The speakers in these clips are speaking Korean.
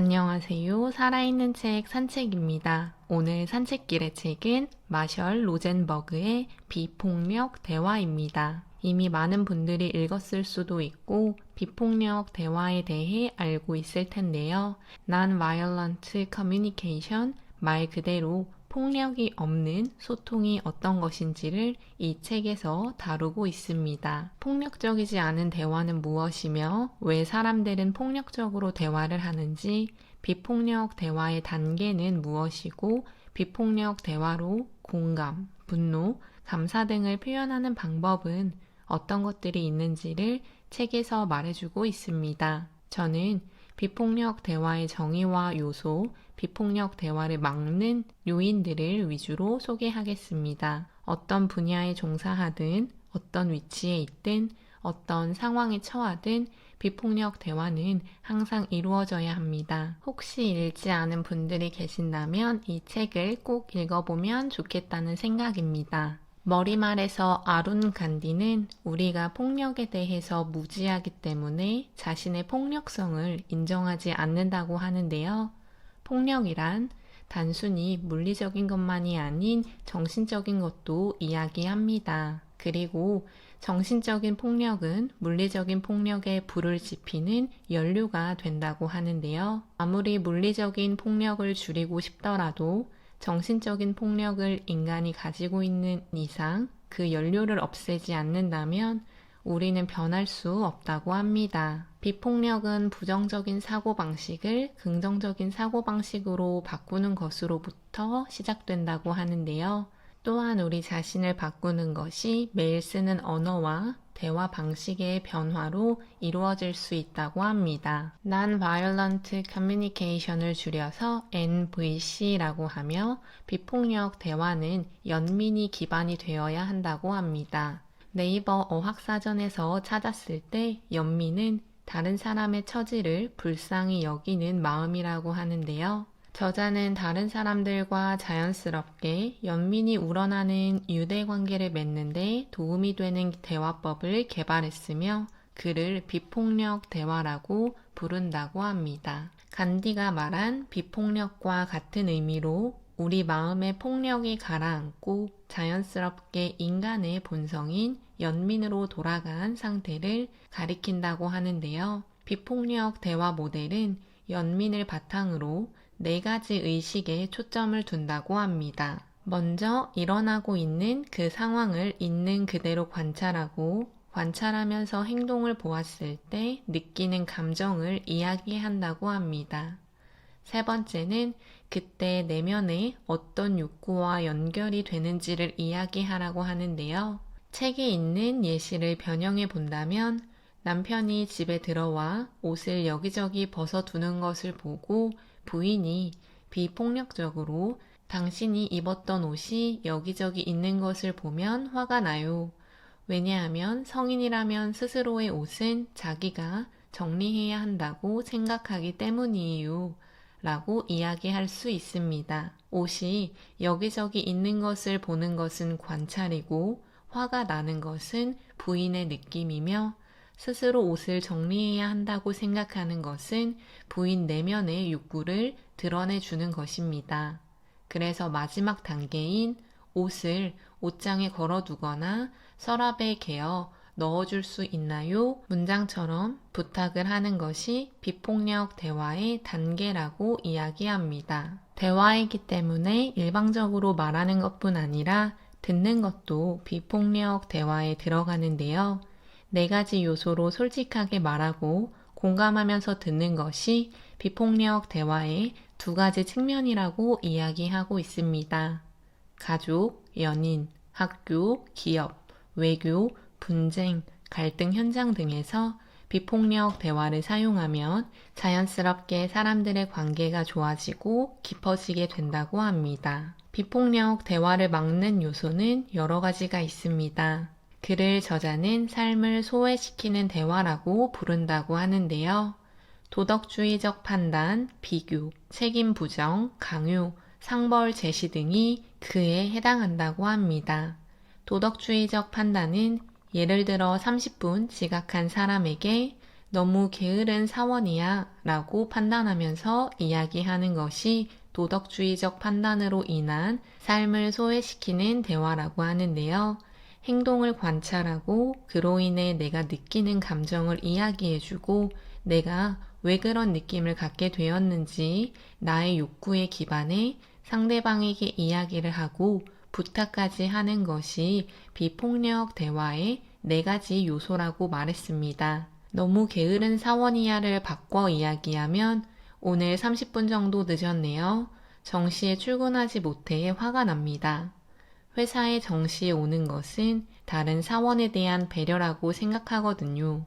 안녕하세요. 살아있는 책 산책입니다. 오늘 산책길의 책은 마셜 로젠버그의 비폭력 대화입니다. 이미 많은 분들이 읽었을 수도 있고 비폭력 대화에 대해 알고 있을 텐데요. Non-violent communication, 말 그대로 폭력이 없는 소통이 어떤 것인지를 이 책에서 다루고 있습니다. 폭력적이지 않은 대화는 무엇이며 왜 사람들은 폭력적으로 대화를 하는지, 비폭력 대화의 단계는 무엇이고, 비폭력 대화로 공감, 분노, 감사 등을 표현하는 방법은 어떤 것들이 있는지를 책에서 말해주고 있습니다. 저는 비폭력 대화의 정의와 요소, 비폭력 대화를 막는 요인들을 위주로 소개하겠습니다. 어떤 분야에 종사하든, 어떤 위치에 있든, 어떤 상황에 처하든 비폭력 대화는 항상 이루어져야 합니다. 혹시 읽지 않은 분들이 계신다면 이 책을 꼭 읽어보면 좋겠다는 생각입니다. 머리말에서 아룬 간디는 우리가 폭력에 대해서 무지하기 때문에 자신의 폭력성을 인정하지 않는다고 하는데요. 폭력이란 단순히 물리적인 것만이 아닌 정신적인 것도 이야기합니다. 그리고 정신적인 폭력은 물리적인 폭력에 불을 지피는 연료가 된다고 하는데요. 아무리 물리적인 폭력을 줄이고 싶더라도 정신적인 폭력을 인간이 가지고 있는 이상 그 연료를 없애지 않는다면 우리는 변할 수 없다고 합니다. 비폭력은 부정적인 사고방식을 긍정적인 사고방식으로 바꾸는 것으로부터 시작된다고 하는데요. 또한 우리 자신을 바꾸는 것이 매일 쓰는 언어와 대화 방식의 변화로 이루어질 수 있다고 합니다. Non-violent communication을 줄여서 NVC라고 하며 비폭력 대화는 연민이 기반이 되어야 한다고 합니다. 네이버 어학사전에서 찾았을 때 연민은 다른 사람의 처지를 불쌍히 여기는 마음이라고 하는데요. 저자는 다른 사람들과 자연스럽게 연민이 우러나는 유대관계를 맺는데 도움이 되는 대화법을 개발했으며 그를 비폭력 대화라고 부른다고 합니다. 간디가 말한 비폭력과 같은 의미로 우리 마음의 폭력이 가라앉고 자연스럽게 인간의 본성인 연민으로 돌아간 상태를 가리킨다고 하는데요. 비폭력 대화 모델은 연민을 바탕으로 4가지 의식에 초점을 둔다고 합니다. 먼저 일어나고 있는 그 상황을 있는 그대로 관찰하고 관찰하면서 행동을 보았을 때 느끼는 감정을 이야기한다고 합니다. 3번째는 그때 내면에 어떤 욕구와 연결이 되는지를 이야기하라고 하는데요. 책에 있는 예시를 변형해 본다면 남편이 집에 들어와 옷을 여기저기 벗어두는 것을 보고 부인이 비폭력적으로 당신이 입었던 옷이 여기저기 있는 것을 보면 화가 나요. 왜냐하면 성인이라면 스스로의 옷은 자기가 정리해야 한다고 생각하기 때문이에요. 라고 이야기할 수 있습니다. 옷이 여기저기 있는 것을 보는 것은 관찰이고 화가 나는 것은 부인의 느낌이며 스스로 옷을 정리해야 한다고 생각하는 것은 부인 내면의 욕구를 드러내주는 것입니다. 그래서 마지막 단계인 옷을 옷장에 걸어두거나 서랍에 개어 넣어줄 수 있나요? 문장처럼 부탁을 하는 것이 비폭력 대화의 단계라고 이야기합니다. 대화이기 때문에 일방적으로 말하는 것뿐 아니라 듣는 것도 비폭력 대화에 들어가는데요. 4가지 요소로 솔직하게 말하고 공감하면서 듣는 것이 비폭력 대화의 2가지 측면이라고 이야기하고 있습니다. 가족, 연인, 학교, 기업, 외교, 분쟁, 갈등 현장 등에서 비폭력 대화를 사용하면 자연스럽게 사람들의 관계가 좋아지고 깊어지게 된다고 합니다. 비폭력 대화를 막는 요소는 여러 가지가 있습니다. 그를 저자는 삶을 소외시키는 대화라고 부른다고 하는데요. 도덕주의적 판단, 비교, 책임 부정, 강요, 상벌 제시 등이 그에 해당한다고 합니다. 도덕주의적 판단은 예를 들어 30분 지각한 사람에게 너무 게으른 사원이야 라고 판단하면서 이야기하는 것이 도덕주의적 판단으로 인한 삶을 소외시키는 대화라고 하는데요. 행동을 관찰하고 그로 인해 내가 느끼는 감정을 이야기해주고 내가 왜 그런 느낌을 갖게 되었는지 나의 욕구에 기반해 상대방에게 이야기를 하고 부탁까지 하는 것이 비폭력 대화의 4가지 요소라고 말했습니다. 너무 게으른 사원이야를 바꿔 이야기하면 오늘 30분 정도 늦었네요. 정시에 출근하지 못해 화가 납니다. 회사에 정시에 오는 것은 다른 사원에 대한 배려라고 생각하거든요.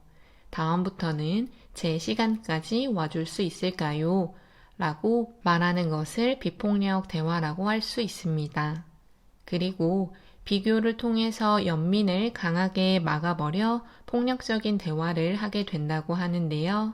다음부터는 제 시간까지 와줄 수 있을까요? 라고 말하는 것을 비폭력 대화라고 할 수 있습니다. 그리고 비교를 통해서 연민을 강하게 막아버려 폭력적인 대화를 하게 된다고 하는데요.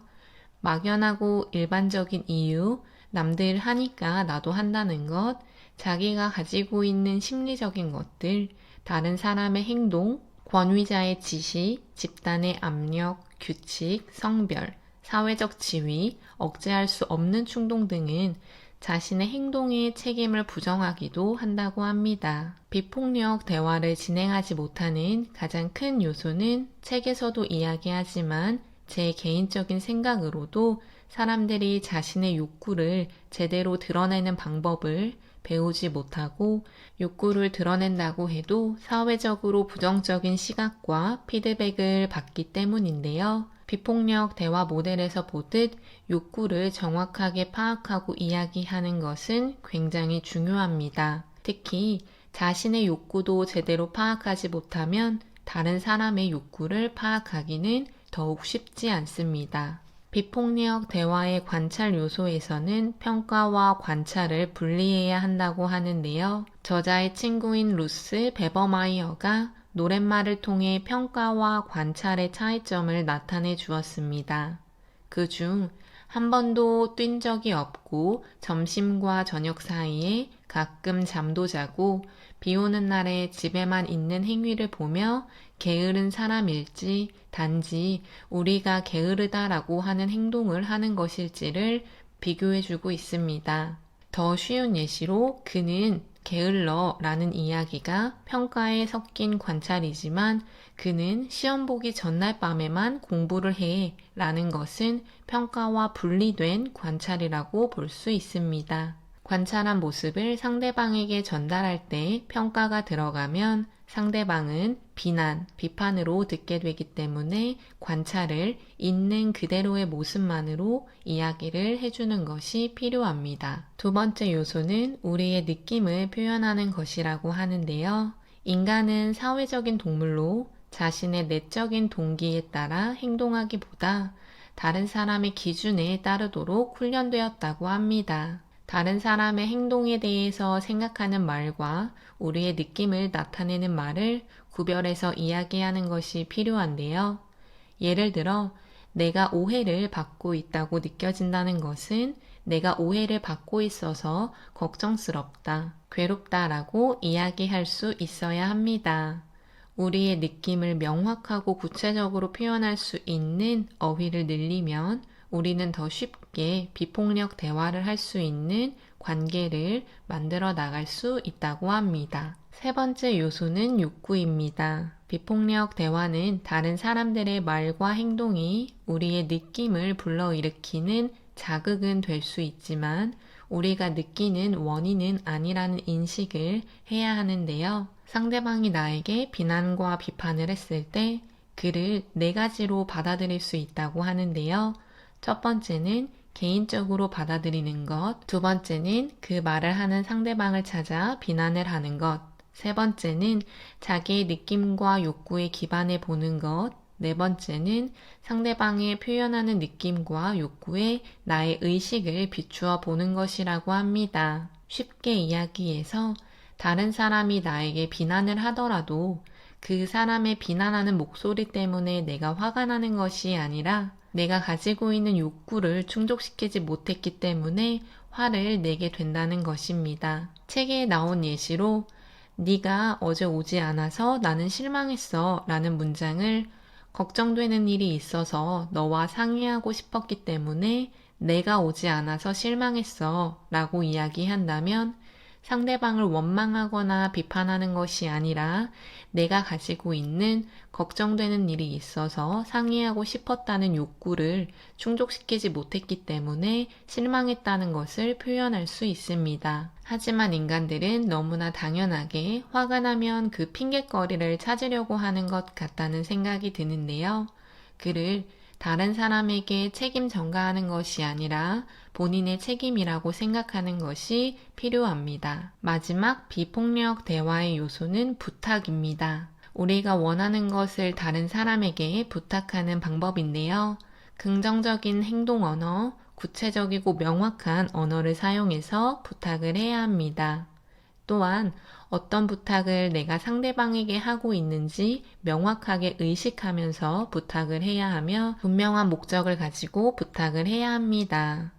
막연하고 일반적인 이유, 남들 하니까 나도 한다는 것, 자기가 가지고 있는 심리적인 것들, 다른 사람의 행동, 권위자의 지시, 집단의 압력, 규칙, 성별, 사회적 지위, 억제할 수 없는 충동 등은 자신의 행동에 책임을 부정하기도 한다고 합니다. 비폭력 대화를 진행하지 못하는 가장 큰 요소는 책에서도 이야기하지만 제 개인적인 생각으로도 사람들이 자신의 욕구를 제대로 드러내는 방법을 배우지 못하고 욕구를 드러낸다고 해도 사회적으로 부정적인 시각과 피드백을 받기 때문인데요. 비폭력 대화 모델에서 보듯 욕구를 정확하게 파악하고 이야기하는 것은 굉장히 중요합니다. 특히 자신의 욕구도 제대로 파악하지 못하면 다른 사람의 욕구를 파악하기는 더욱 쉽지 않습니다. 비폭력 대화의 관찰 요소에서는 평가와 관찰을 분리해야 한다고 하는데요. 저자의 친구인 루스 베버마이어가 노랫말을 통해 평가와 관찰의 차이점을 나타내 주었습니다. 그중 한 번도 뛴 적이 없고 점심과 저녁 사이에 가끔 잠도 자고 비 오는 날에 집에만 있는 행위를 보며 게으른 사람일지 단지 우리가 게으르다라고 하는 행동을 하는 것일지를 비교해주고 있습니다. 더 쉬운 예시로 그는 게을러 라는 이야기가 평가에 섞인 관찰이지만 그는 시험 보기 전날 밤에만 공부를 해 라는 것은 평가와 분리된 관찰이라고 볼 수 있습니다. 관찰한 모습을 상대방에게 전달할 때 평가가 들어가면 상대방은 비난, 비판으로 듣게 되기 때문에 관찰을 있는 그대로의 모습만으로 이야기를 해주는 것이 필요합니다. 두 번째 요소는 우리의 느낌을 표현하는 것이라고 하는데요. 인간은 사회적인 동물로 자신의 내적인 동기에 따라 행동하기보다 다른 사람의 기준에 따르도록 훈련되었다고 합니다. 다른 사람의 행동에 대해서 생각하는 말과 우리의 느낌을 나타내는 말을 구별해서 이야기하는 것이 필요한데요. 예를 들어 내가 오해를 받고 있다고 느껴진다는 것은 내가 오해를 받고 있어서 걱정스럽다, 괴롭다라고 이야기할 수 있어야 합니다. 우리의 느낌을 명확하고 구체적으로 표현할 수 있는 어휘를 늘리면 우리는 더 쉽게 비폭력 대화를 할 수 있는 관계를 만들어 나갈 수 있다고 합니다. 세 번째 요소는 욕구입니다. 비폭력 대화는 다른 사람들의 말과 행동이 우리의 느낌을 불러일으키는 자극은 될 수 있지만 우리가 느끼는 원인은 아니라는 인식을 해야 하는데요. 상대방이 나에게 비난과 비판을 했을 때 그를 4가지로 받아들일 수 있다고 하는데요. 첫 번째는 개인적으로 받아들이는 것, 두 번째는 그 말을 하는 상대방을 찾아 비난을 하는 것, 세 번째는 자기의 느낌과 욕구에 기반해 보는 것, 네 번째는 상대방의 표현하는 느낌과 욕구에 나의 의식을 비추어 보는 것이라고 합니다. 쉽게 이야기해서 다른 사람이 나에게 비난을 하더라도 그 사람의 비난하는 목소리 때문에 내가 화가 나는 것이 아니라 내가 가지고 있는 욕구를 충족시키지 못했기 때문에 화를 내게 된다는 것입니다. 책에 나온 예시로 네가 어제 오지 않아서 나는 실망했어 라는 문장을 걱정되는 일이 있어서 너와 상의하고 싶었기 때문에 내가 오지 않아서 실망했어 라고 이야기한다면 상대방을 원망하거나 비판하는 것이 아니라 내가 가지고 있는 걱정되는 일이 있어서 상의하고 싶었다는 욕구를 충족시키지 못했기 때문에 실망했다는 것을 표현할 수 있습니다. 하지만 인간들은 너무나 당연하게 화가 나면 그 핑곗거리를 찾으려고 하는 것 같다는 생각이 드는데요. 그를 다른 사람에게 책임 전가하는 것이 아니라 본인의 책임이라고 생각하는 것이 필요합니다. 마지막 비폭력 대화의 요소는 부탁입니다. 우리가 원하는 것을 다른 사람에게 부탁하는 방법인데요. 긍정적인 행동 언어, 구체적이고 명확한 언어를 사용해서 부탁을 해야 합니다. 또한 어떤 부탁을 내가 상대방에게 하고 있는지 명확하게 의식하면서 부탁을 해야 하며 분명한 목적을 가지고 부탁을 해야 합니다.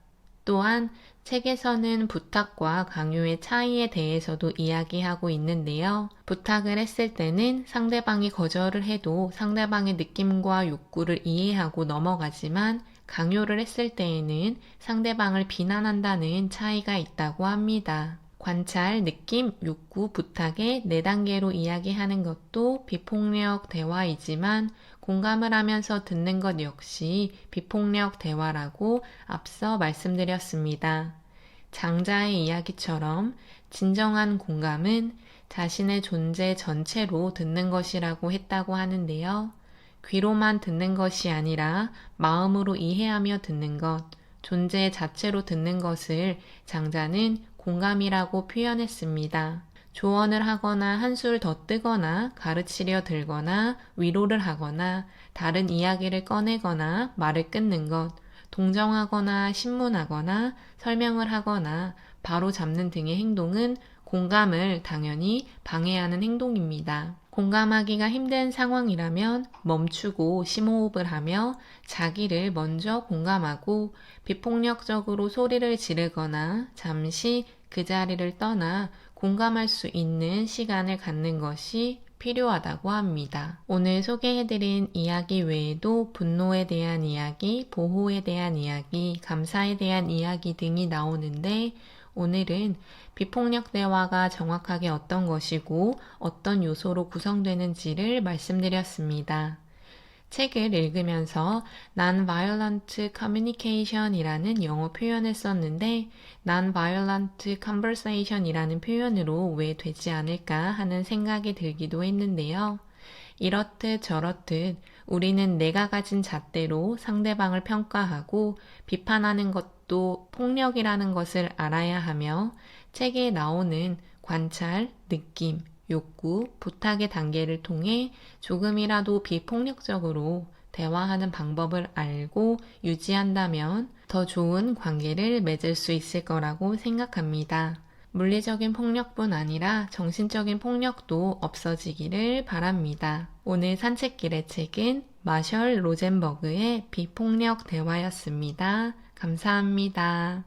또한 책에서는 부탁과 강요의 차이에 대해서도 이야기하고 있는데요. 부탁을 했을 때는 상대방이 거절을 해도 상대방의 느낌과 욕구를 이해하고 넘어가지만 강요를 했을 때에는 상대방을 비난한다는 차이가 있다고 합니다. 관찰, 느낌, 욕구, 부탁의 4단계로 이야기하는 것도 비폭력 대화이지만 공감을 하면서 듣는 것 역시 비폭력 대화라고 앞서 말씀드렸습니다. 장자의 이야기처럼 진정한 공감은 자신의 존재 전체로 듣는 것이라고 했다고 하는데요. 귀로만 듣는 것이 아니라 마음으로 이해하며 듣는 것, 존재 자체로 듣는 것을 장자는 공감이라고 표현했습니다. 조언을 하거나 한술 더 뜨거나 가르치려 들거나 위로를 하거나 다른 이야기를 꺼내거나 말을 끊는 것, 동정하거나 신문하거나 설명을 하거나 바로 잡는 등의 행동은 공감을 당연히 방해하는 행동입니다. 공감하기가 힘든 상황이라면 멈추고 심호흡을 하며 자기를 먼저 공감하고 비폭력적으로 소리를 지르거나 잠시 그 자리를 떠나 공감할 수 있는 시간을 갖는 것이 필요하다고 합니다. 오늘 소개해드린 이야기 외에도 분노에 대한 이야기, 보호에 대한 이야기, 감사에 대한 이야기 등이 나오는데 오늘은 비폭력 대화가 정확하게 어떤 것이고 어떤 요소로 구성되는지를 말씀드렸습니다. 책을 읽으면서 Non-Violent Communication이라는 영어 표현을 썼는데 Non-Violent Conversation이라는 표현으로 왜 되지 않을까 하는 생각이 들기도 했는데요. 이렇듯 저렇듯 우리는 내가 가진 잣대로 상대방을 평가하고 비판하는 것도 폭력이라는 것을 알아야 하며 책에 나오는 관찰, 느낌, 욕구, 부탁의 단계를 통해 조금이라도 비폭력적으로 대화하는 방법을 알고 유지한다면 더 좋은 관계를 맺을 수 있을 거라고 생각합니다. 물리적인 폭력뿐 아니라 정신적인 폭력도 없어지기를 바랍니다. 오늘 산책길의 책은 마셜 로젠버그의 비폭력 대화였습니다. 감사합니다.